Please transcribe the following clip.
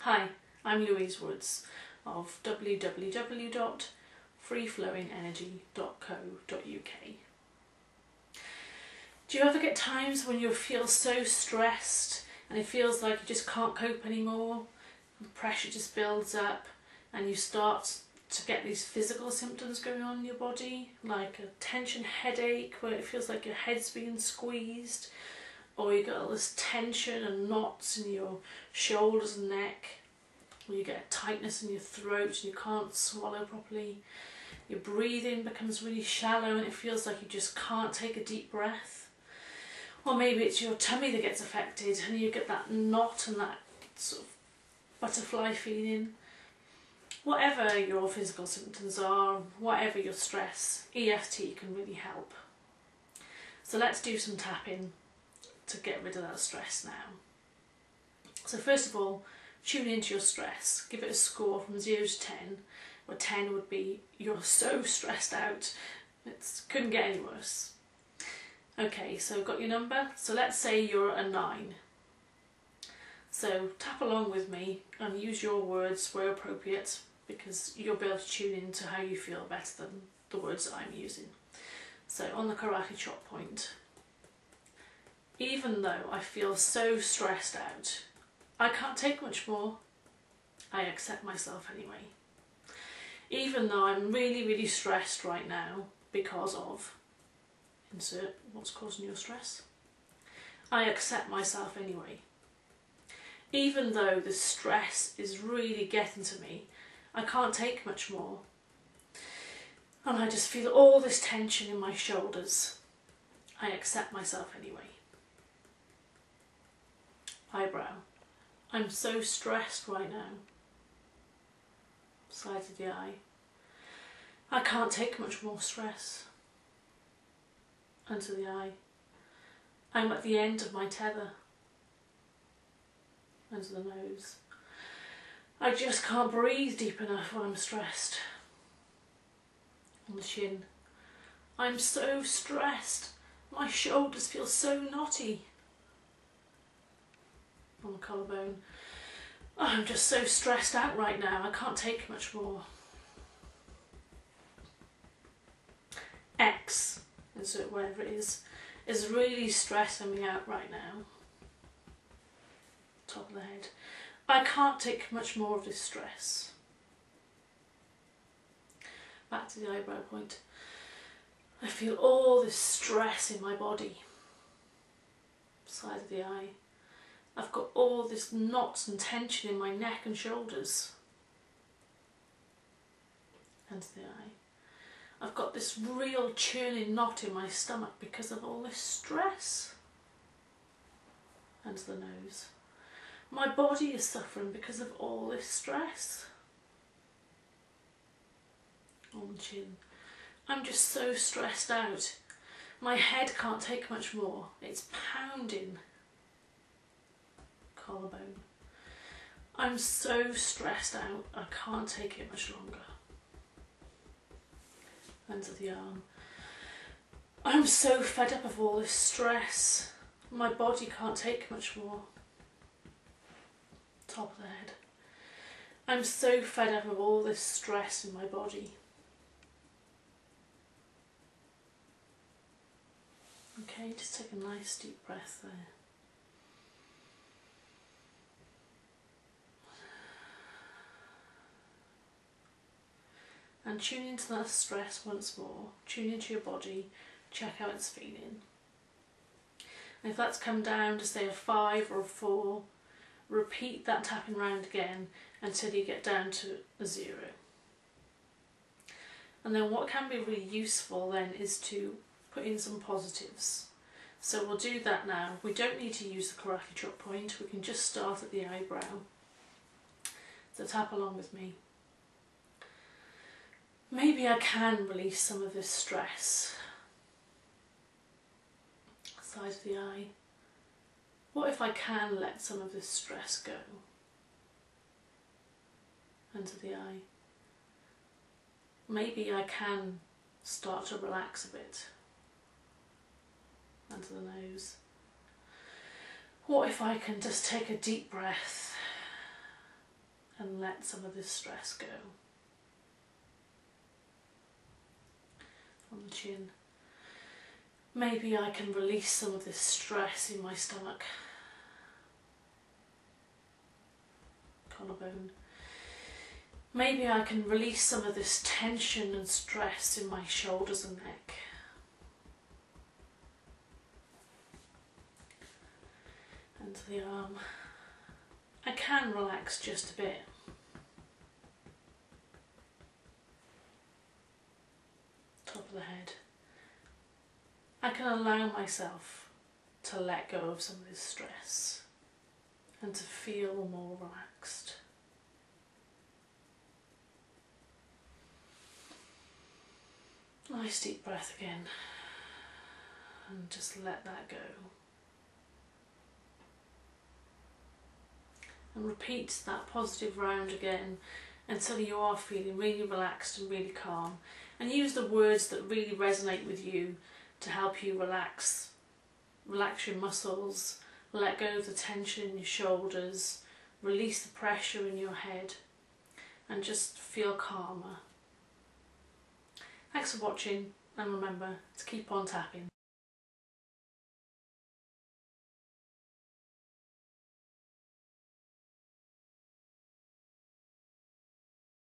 Hi, I'm Louise Woods of www.freeflowingenergy.co.uk. Do you ever get times when you feel so stressed and it feels like you just can't cope anymore? The pressure just builds up and you start to get these physical symptoms going on in your body, like a tension headache where it feels like your head's being squeezed, or you get all this tension and knots in your shoulders and neck, or you get tightness in your throat and you can't swallow properly. Your breathing becomes really shallow and it feels like you just can't take a deep breath. Or maybe it's your tummy that gets affected and you get that knot and that sort of butterfly feeling. Whatever your physical symptoms are, whatever your stress, EFT can really help. So let's do some tapping to get rid of that stress now. So first of all, tune into your stress. Give it a score from 0 to 10, where 10 would be you're so stressed out, it couldn't get any worse. Okay, so got your number? So let's say you're a 9. So tap along with me and use your words where appropriate, because you'll be able to tune into how you feel better than the words that I'm using. So on the karate chop point, even though I feel so stressed out, I can't take much more, I accept myself anyway. Even though I'm really stressed right now because of, insert what's causing your stress, I accept myself anyway. Even though the stress is really getting to me, I can't take much more. And I just feel all this tension in my shoulders. I accept myself anyway. Eyebrow. I'm so stressed right now. Side of the eye. I can't take much more stress. Under the eye. I'm at the end of my tether. Under the nose. I just can't breathe deep enough when I'm stressed. On the chin. I'm so stressed. My shoulders feel so knotty. On the collarbone. I'm just so stressed out right now, I can't take much more. X, insert wherever it is really stressing me out right now. Top of the head. I can't take much more of this stress. Back to the eyebrow point. I feel all this stress in my body. Side of the eye. I've got all this knots and tension in my neck and shoulders. Under the eye. I've got this real churning knot in my stomach because of all this stress. Under the nose. My body is suffering because of all this stress. On the chin. I'm just so stressed out. My head can't take much more. It's pounding. Collarbone. I'm so stressed out, I can't take it much longer. Under the arm. I'm so fed up of all this stress. My body can't take much more. Top of the head. I'm so fed up of all this stress in my body. Okay, just take a nice deep breath there. And tune into that stress once more. Tune into your body, check how it's feeling. And if that's come down to say a 5 or a 4, repeat that tapping round again until you get down to a 0. And then what can be really useful then is to put in some positives. So we'll do that now. We don't need to use the karate chop point, we can just start at the eyebrow. So tap along with me. Maybe I can release some of this stress. Side of the eye. What if I can let some of this stress go? Under the eye. Maybe I can start to relax a bit. Under the nose. What if I can just take a deep breath and let some of this stress go. On the chin. Maybe I can release some of this stress in my stomach. Collarbone. Maybe I can release some of this tension and stress in my shoulders and neck. And the arm. I can relax just a bit. Top of the head. I can allow myself to let go of some of this stress and to feel more relaxed. Nice deep breath again, and just let that go. And repeat that positive round again until you are feeling really relaxed and really calm. And use the words that really resonate with you to help you relax. Relax your muscles, let go of the tension in your shoulders, release the pressure in your head, and just feel calmer. Thanks for watching, and remember to keep on tapping.